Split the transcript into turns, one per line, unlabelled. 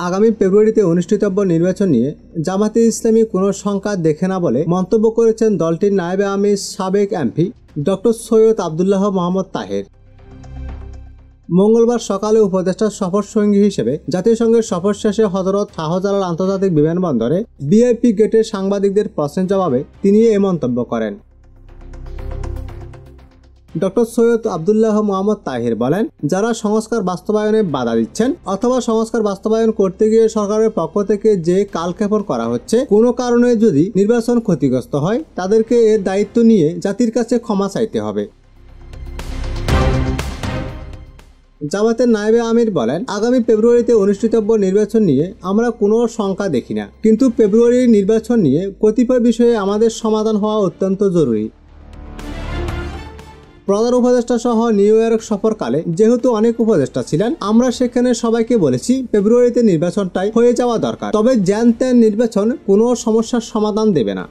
আগামী ফেব্রুয়ারিতে অনুষ্ঠিতব্য নির্বাচন নিয়ে জামাতে ইসলামী কোনো সংকেত দেখে না বলে মন্তব্য করেছেন দলটির নায়েবে আমির সাবেক এমপি ডক্টর সৈয়দ আবদুল্লাহ মোহাম্মদ তাহের। মঙ্গলবার সকালে উপদেষ্টার সফর সঙ্গী হিসেবে জাতিসংঘের সফর শেষে হযরত শাহজালাল আন্তর্জাতিক বিমানবন্দরে ভিআইপি গেটে সাংবাদিকদের প্রশ্নের জবাবে তিনি এ মন্তব্য করেন। ডক্টর সৈয়দ আবদুল্লাহ মোহাম্মদ তাহির বলেন, যারা সংস্কার বাস্তবায়নে বাধা দিচ্ছেন অথবা সংস্কার বাস্তবায়ন করতে গিয়ে সরকারের পক্ষ থেকে যে কালক্ষেপণ করা হচ্ছে, কোনো কারণে যদি নির্বাচন ক্ষতিগ্রস্ত হয় তাদেরকে এর দায়িত্ব নিয়ে জাতির কাছে ক্ষমা চাইতে হবে। জামাতের নায়েবে আমির বলেন, আগামী ফেব্রুয়ারিতে অনুষ্ঠিতব্য নির্বাচন নিয়ে আমরা কোনো শঙ্কা দেখি না, কিন্তু ফেব্রুয়ারির নির্বাচন নিয়ে কতিপয় বিষয়ে আমাদের সমাধান হওয়া অত্যন্ত জরুরি। প্রধান উপদেষ্টা সহ নিউ ইয়র্ক সফরকালে যেহেতু অনেক উপদেষ্টা ছিলেন, আমরা সেখানে সবাইকে বলেছি ফেব্রুয়ারিতে নির্বাচনটাই হয়ে যাওয়া দরকার, তবে জ্যান ত্যান নির্বাচন কোনো সমস্যার সমাধান দেবে না।